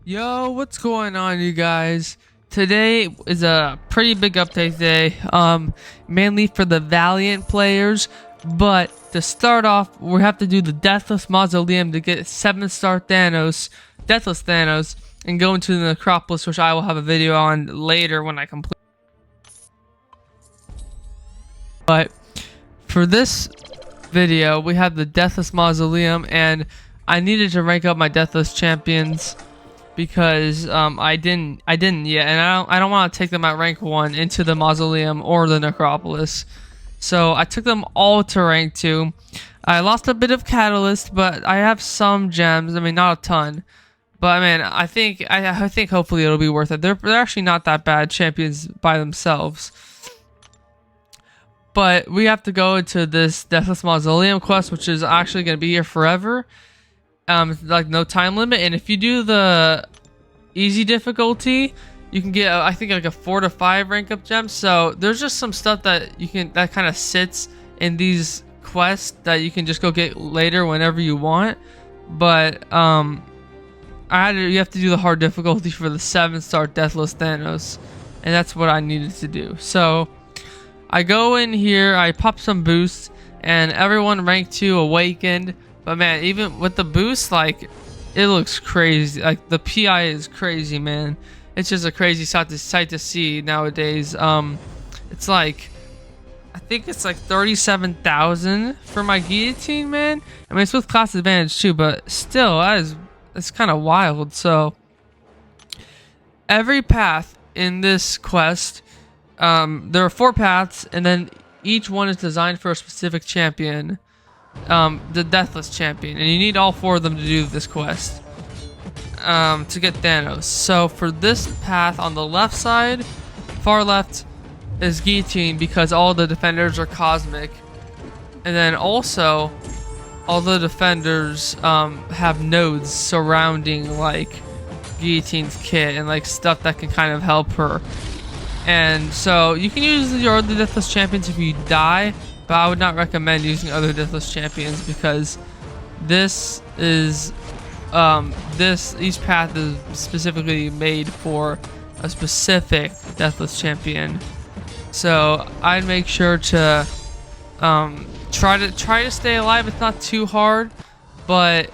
Yo, what's going on, you guys? Today is a pretty big update day, mainly for the Valiant players, but to start off, we have to do the Deathless Mausoleum to get 7-star Thanos, Deathless Thanos, and go into the Necropolis, which I will have a video on later when I complete. But for this video, we have the Deathless Mausoleum, and I needed to rank up my Deathless champions because I didn't yet, and I don't want to take them at rank 1 into the Mausoleum or the Necropolis. So I took them all to rank 2. I lost a bit of Catalyst, but I have some gems. I mean, not a ton, but I mean, I think hopefully it'll be worth it. They're actually not that bad champions by themselves. But we have to go into this Deathless Mausoleum quest, which is actually going to be here forever. Like no time limit, and if you do the easy difficulty, you can get I think like a 4 to 5 rank up gems. So there's just some stuff that you can that kind of sits in these quests that you can just go get later whenever you want. But you have to do the hard difficulty for the 7-star Deathless Thanos, and that's what I needed to do. So I go in here, I pop some boosts, and everyone rank 2 awakened. But man, even with the boost, like, it looks crazy. Like, the PI is crazy, man. It's just a crazy sight to see nowadays. It's like, I think it's like 37,000 for my Guillotine, man. I mean, it's with class advantage too, but still, that's kind of wild. So every path in this quest, there are 4 paths, and then each one is designed for a specific champion. The Deathless champion, and you need all 4 of them to do this quest to get Thanos. So for this path on the left side, far left, is Guillotine, because all the defenders are cosmic, and then also all the defenders have nodes surrounding like Guillotine's kit and like stuff that can kind of help her. And so you can use your other Deathless champions if you die, but I would not recommend using other Deathless champions, because this is each path is specifically made for a specific Deathless champion. So I'd make sure to try to stay alive. It's not too hard, but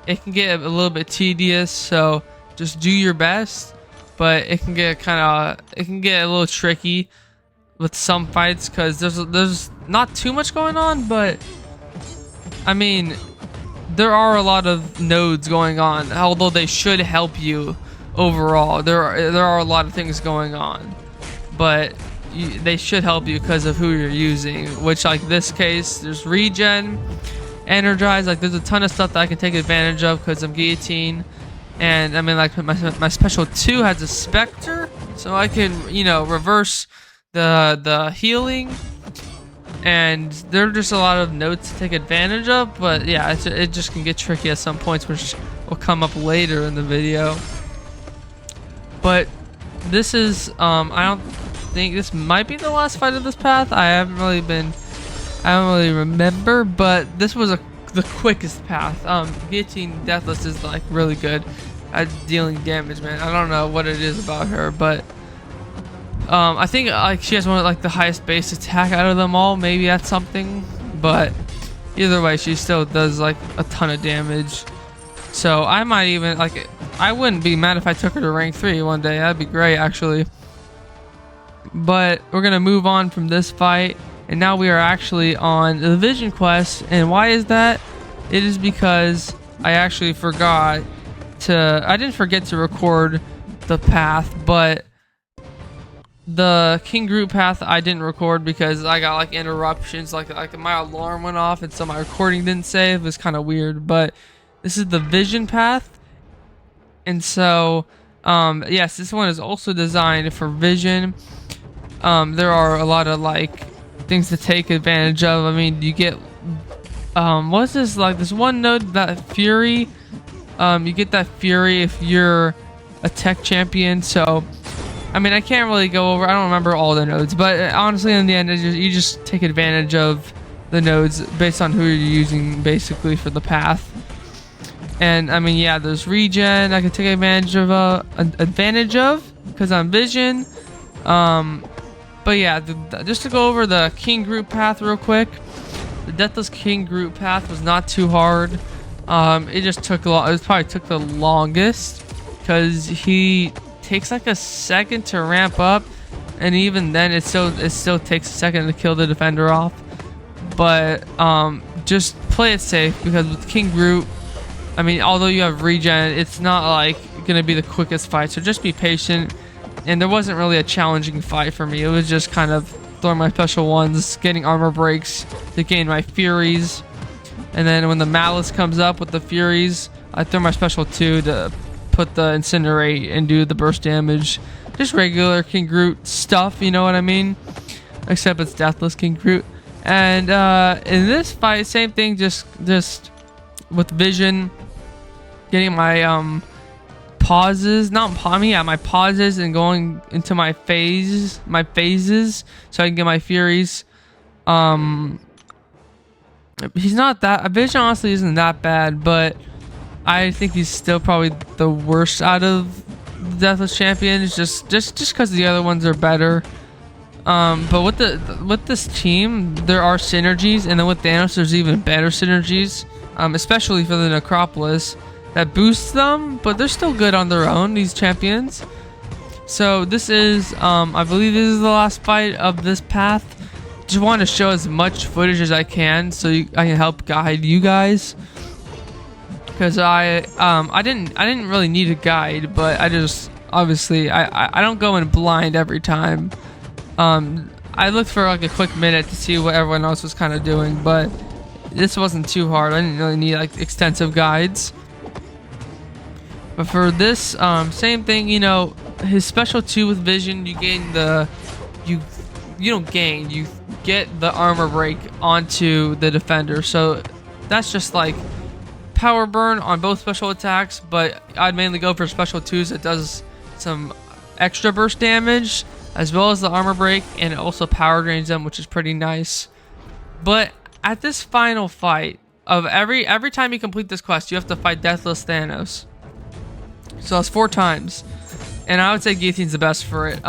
it can get a little bit tedious. So just do your best, but it can get a little tricky with some fights, because there's not too much going on, but I mean, there are a lot of nodes going on, although they should help you overall. There are a lot of things going on, but they should help you because of who you're using, which, like this case, there's regen, energize, like there's a ton of stuff that I can take advantage of because I'm Guillotine. And I mean, like my special 2 has a Spectre, so I can, you know, reverse the healing, and there are just a lot of nodes to take advantage of. But yeah, it just can get tricky at some points, which will come up later in the video. But this is I don't think this might be the last fight of this path. I don't really remember, but this was the quickest path. Guillotine Deathless is like really good at dealing damage, man. I don't know what it is about her, but I think like she has one of like the highest base attack out of them all. Maybe that's something, but either way, she still does like a ton of damage. So I might even I wouldn't be mad if I took her to rank 3 one day. That'd be great, actually. But we're gonna move on from this fight, and now we are actually on the Vision quest. And why is that? It is because I actually forgot to. I didn't forget to record the path, but the King Groot path I didn't record because I got like interruptions, like my alarm went off, and so my recording didn't save. It was kind of weird. But this is the Vision path, and so yes, this one is also designed for Vision. There are a lot of like things to take advantage of. I mean, you get what's this, like this one node, that Fury. You get that Fury if you're a tech champion. So I mean, I can't really go over, I don't remember all the nodes, but honestly in the end you just take advantage of the nodes based on who you're using basically for the path. And I mean, yeah, there's regen I can take advantage of because I'm Vision. But yeah, just to go over the King Groot path real quick. The Deathless King Groot path was not too hard. It just took a lot. It probably took the longest because he takes like a second to ramp up, and even then, it still takes a second to kill the defender off. But just play it safe because with King Groot, I mean, although you have regen, it's not like gonna be the quickest fight. So just be patient. And there wasn't really a challenging fight for me. It was just kind of throwing my special ones, getting armor breaks to gain my Furies. And then when the Malice comes up with the Furies, I throw my special 2 to put the Incinerate and do the burst damage. Just regular King Groot stuff, you know what I mean? Except it's Deathless King Groot. And in this fight, same thing, just with Vision, getting my pauses, my pauses, and going into my phases, so I can get my Furies. He's not that, Vision honestly isn't that bad, but I think he's still probably the worst out of the Deathless champions, just because the other ones are better. But with this team, there are synergies, and then with Thanos, there's even better synergies, especially for the Necropolis, that boosts them, but they're still good on their own, these champions. So this is, I believe this is the last fight of this path. Just want to show as much footage as I can so I can help guide you guys. Because I didn't really need a guide, but I just, obviously, I don't go in blind every time. I looked for like a quick minute to see what everyone else was kind of doing, but this wasn't too hard. I didn't really need like extensive guides. But for this, same thing, you know, his special 2 with Vision, you gain the, you don't gain, you get the armor break onto the defender. So that's just like power burn on both special attacks, but I'd mainly go for special 2s that does some extra burst damage, as well as the armor break, and it also power drains them, which is pretty nice. But at this final fight, of every time you complete this quest, you have to fight Deathless Thanos. So that's 4 times, and I would say Guillotine's the best for it.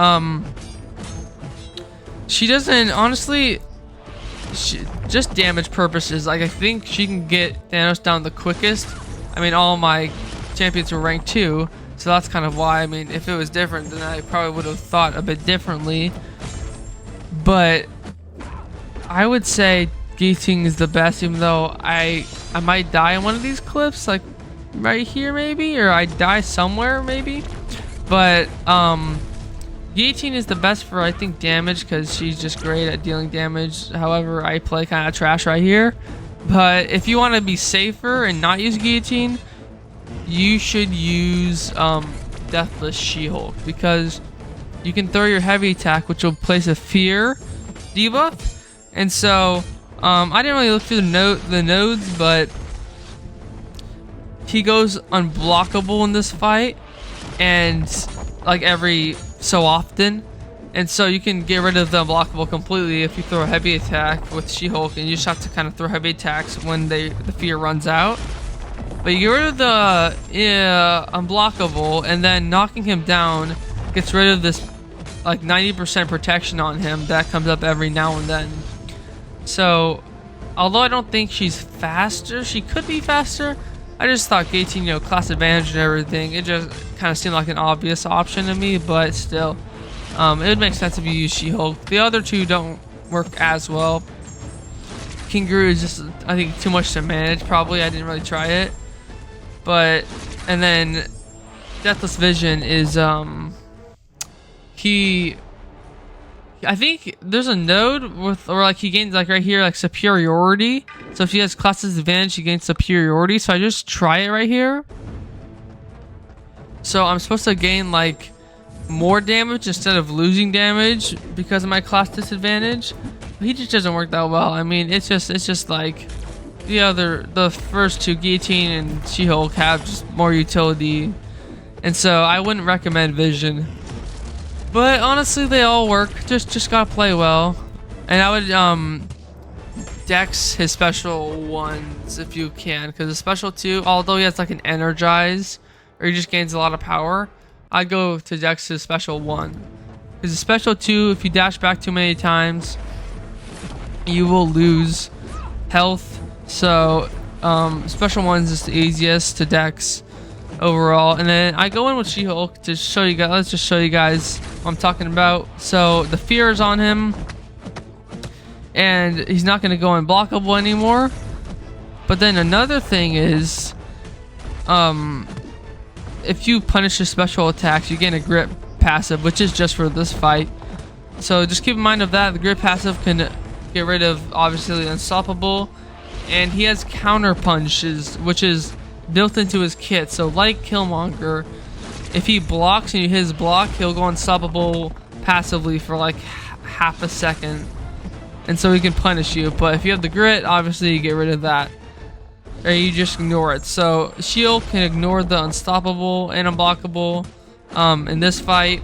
She doesn't, honestly, just damage purposes, like I think she can get Thanos down the quickest. I mean, all my champions were ranked 2, so that's kind of why. I mean, if it was different, then I probably would have thought a bit differently. But I would say Guillotine is the best, even though I might die in one of these clips, like right here maybe, or I die somewhere maybe. But Guillotine is the best for, I think, damage, because she's just great at dealing damage. However, I play kind of trash right here. But if you want to be safer and not use Guillotine, you should use Deathless She-Hulk, because you can throw your heavy attack, which will place a fear debuff. And so I didn't really look through the nodes, but he goes unblockable in this fight, and like every so often, and so you can get rid of the unblockable completely if you throw a heavy attack with She-Hulk, and you just have to kind of throw heavy attacks when the fear runs out. But you get rid of the unblockable, and then knocking him down gets rid of this like 90% protection on him that comes up every now and then. So although I don't think she's faster, she could be faster. I just thought Guillotine, you know, class advantage and everything, it just kind of seemed like an obvious option to me, but still, it would make sense if you use She-Hulk. The other 2 don't work as well. King Groot is just, I think, too much to manage, probably. I didn't really try it. But, and then Deathless Vision is, I think there's a node with, or like he gains like right here, like superiority. So if he has class's advantage, he gains superiority. So I just try it right here. So I'm supposed to gain like more damage instead of losing damage because of my class disadvantage. But he just doesn't work that well. I mean, it's just like the first 2, Guillotine and She-Hulk, have just more utility, and so I wouldn't recommend Vision. But honestly, they all work. Just gotta play well. And I would Dex his special ones if you can, because the special 2, although he has like an energize or he just gains a lot of power, I go to Dex his special 1, because the special 2, if you dash back too many times, you will lose health. So special 1 is just the easiest to Dex overall. And then I go in with She-Hulk to show you guys. Let's just show you guys what I'm talking about. So the fear is on him, and he's not going to go unblockable anymore. But then another thing is, if you punish his special attacks, you gain a grip passive, which is just for this fight. So just keep in mind of that. The grip passive can get rid of obviously unstoppable, and he has counter punches, which is built into his kit. So like Killmonger, if he blocks and you hit his block, he'll go unstoppable passively for like half a second, and so he can punish you. But if you have the grit, obviously you get rid of that, or you just ignore it. So Shield can ignore the unstoppable and unblockable in this fight.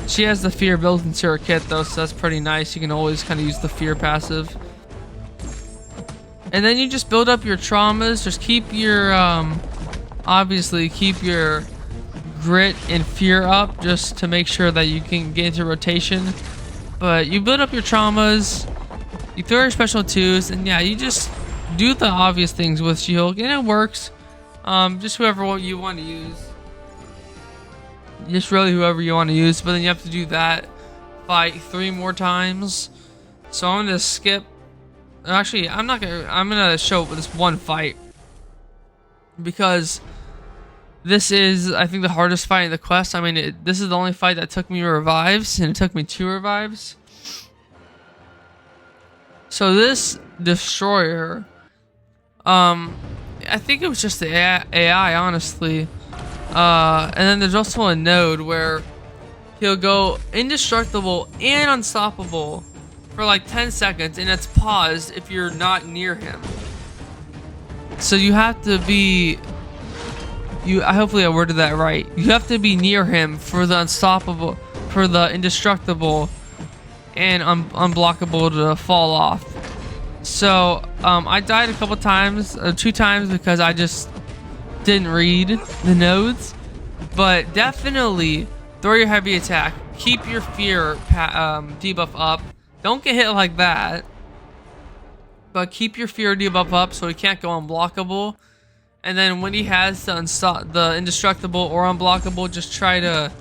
She has the fear built into her kit though, so that's pretty nice. You can always kind of use the fear passive. And then you just build up your traumas. Just keep your obviously keep your grit and fear up, just to make sure that you can get into rotation. But you build up your traumas, you throw your special 2s, and yeah, you just do the obvious things with She-Hulk, and it works. Just whoever you want to use. Just really whoever you want to use. But then you have to do that fight 3 more times. So I'm gonna skip. Actually, I'm gonna show this one fight, because this is, I think, the hardest fight in the quest. I mean, this is the only fight that took me revives, and it took me 2 revives. So this destroyer, I think it was just the AI, honestly. And then there's also a node where he'll go indestructible and unstoppable for like 10 seconds, and it's paused if you're not near him. So you have to be, hopefully I worded that right. You have to be near him for the unstoppable, for the indestructible and unblockable to fall off. So I died a couple times, 2 times, because I just didn't read the nodes. But definitely throw your heavy attack, keep your fear debuff up. Don't get hit like that, but keep your fear debuff up so he can't go unblockable. And then when he has the indestructible or unblockable, just try to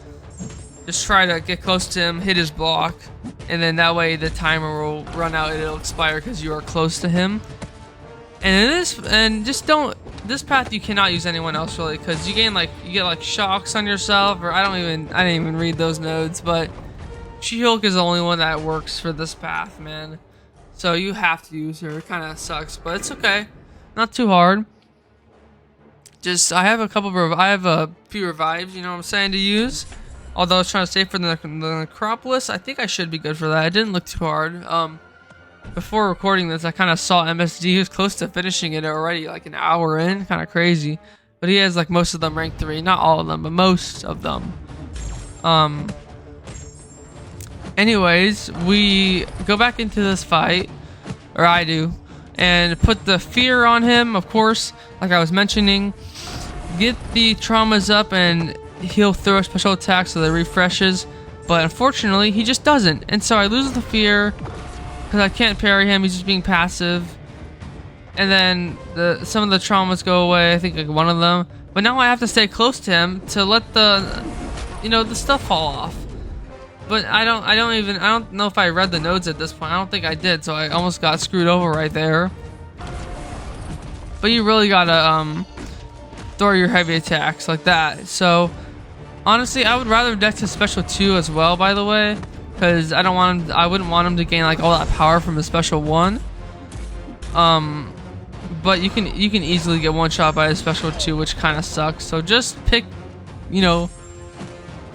get close to him, hit his block, and then that way the timer will run out and it'll expire because you are close to him. And this path you cannot use anyone else really, because you get like shocks on yourself, or I didn't even read those nodes, but She-Hulk is the only one that works for this path, man. So you have to use her. It kind of sucks, but it's okay. Not too hard. Just I have a few revives, you know what I'm saying, to use. Although I was trying to save for the Necropolis, I think I should be good for that. It didn't look too hard. Before recording this, I kind of saw MSD. He was close to finishing it already, like an hour in. Kind of crazy. But he has like most of them rank 3. Not all of them, but most of them. Anyways, we go back into this fight, or I do, and put the fear on him, of course, like I was mentioning. Get the traumas up, and he'll throw a special attack so that it refreshes. But unfortunately, he just doesn't. And so I lose the fear, because I can't parry him. He's just being passive. And then some of the traumas go away, I think like one of them. But now I have to stay close to him to let the stuff fall off. But I don't know if I read the nodes at this point. I don't think I did, so I almost got screwed over right there. But you really gotta throw your heavy attacks like that. So honestly, I would rather Dex his special 2 as well, by the way, because I wouldn't want him to gain like all that power from his special 1. But you can easily get one shot by his special 2, which kind of sucks. So just pick,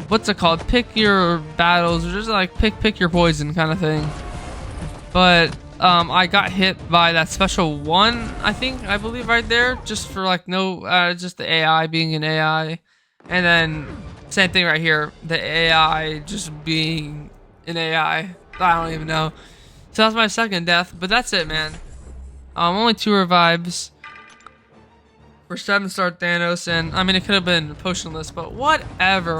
what's it called? Pick your battles, or just like pick your poison kind of thing. But I got hit by that special 1, I believe right there, just for like just the AI being an AI, and then same thing right here, the AI just being an AI. I don't even know. So that's my second death, but that's it, man. Only 2 revives for 7-star Thanos, and I mean it could have been potionless, but whatever.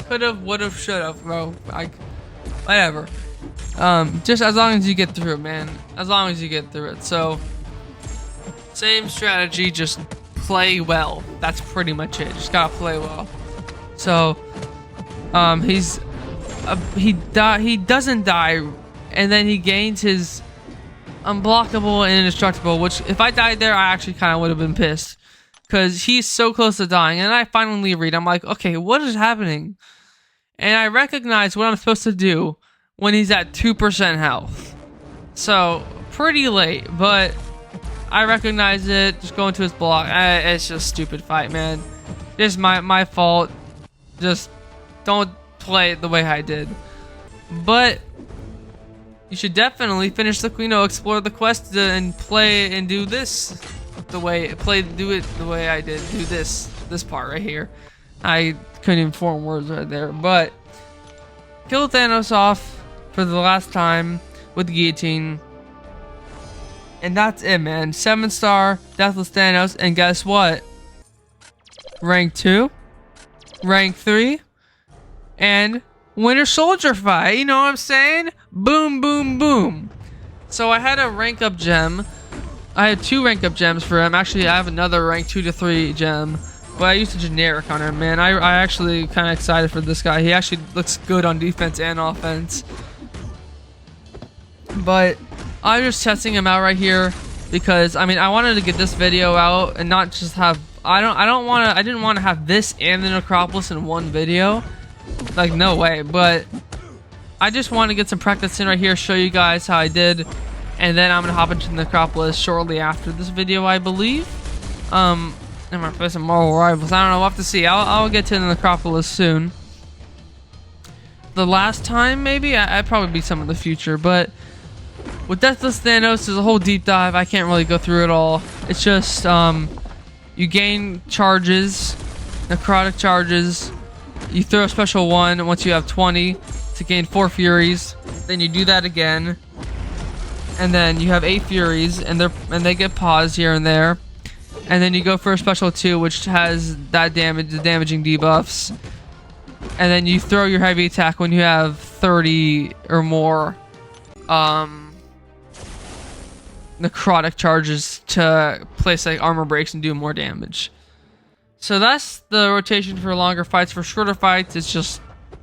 Could have, would have, should have, bro. Whatever. Just as long as you get through it, man. As long as you get through it. So, same strategy, just play well. That's pretty much it. Just gotta play well. So, he doesn't die, and then he gains his unblockable and indestructible, which if I died there, I actually kind of would have been pissed, because he's so close to dying. And I finally read, I'm like, okay, what is happening? And I recognize what I'm supposed to do when he's at 2% health. So pretty late, but I recognize it. Just go into his block. It's just a stupid fight, man. It's my fault. Just don't play it the way I did. But you should definitely finish the, explore the quest and play and do this the way do it the way I did. Do this part right here. I couldn't even form words right there, but kill Thanos off for the last time with the Guillotine, and that's it, man. 7-star Deathless Thanos, and guess what? Rank 2, rank 3, and Winter Soldier fight. You know what I'm saying? Boom, boom, boom. So I had a rank up gem. I had 2 rank up gems for him. Actually, I have another rank 2 to 3 gem, but I used a generic on him, man. I actually kind of excited for this guy. He actually looks good on defense and offense. But I'm just testing him out right here because I mean I wanted to get this video out and not just have I didn't want to have this and the Necropolis in one video. Like, no way. But I just want to get some practice in right here, show you guys how I did, and then I'm gonna hop into the Necropolis shortly after this video, I believe. And my first Marvel Rivals, I don't know, we'll have to see. I'll get to the Necropolis soon. The last time, maybe? I'd probably be some in the future, but with Deathless Thanos, there's a whole deep dive. I can't really go through it all. It's just, you gain charges, necrotic charges. You throw a special one once you have 20 to gain 4 Furies. Then you do that again, and then you have 8 Furies, and they get paused here and there. And then you go for a special 2, which has that damage, the damaging debuffs. And then you throw your heavy attack when you have 30 or more necrotic charges to place like armor breaks and do more damage. So that's the rotation for longer fights. For shorter fights, it's just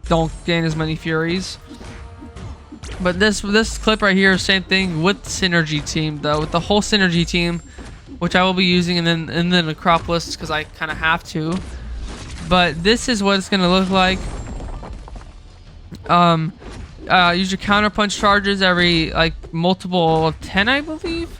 don't gain as many Furies. But this clip right here, same thing with the Synergy team though, with the whole Synergy team, which I will be using in the Necropolis because I kind of have to. But this is what it's gonna look like. Use your counter punch charges every like multiple of 10, I believe.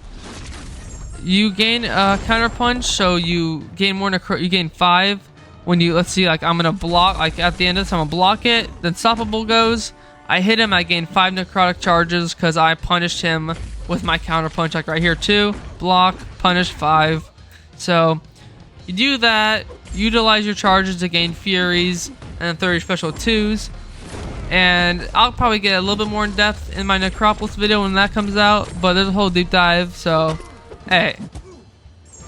You gain counter punch, so you gain more you gain 5 when you, let's see, like I'm gonna block, like at the end of this I'm gonna block it, then Stoppable goes, I hit him, I gain 5 necrotic charges because I punished him with my counter punch, like right here, 2 block, punish, 5. So you do that, utilize your charges to gain Furies and 30 special 2s. And I'll probably get a little bit more in depth in my Necropolis video when that comes out, but there's a whole deep dive. So hey,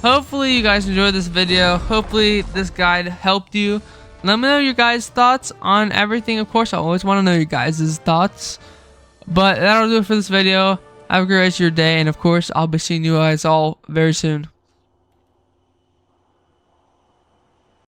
hopefully you guys enjoyed this video. Hopefully this guide helped you. Let me know your guys' thoughts on everything. Of course, I always want to know your guys' thoughts. But that'll do it for this video. Have a great rest of your day, and of course I'll be seeing you guys all very soon.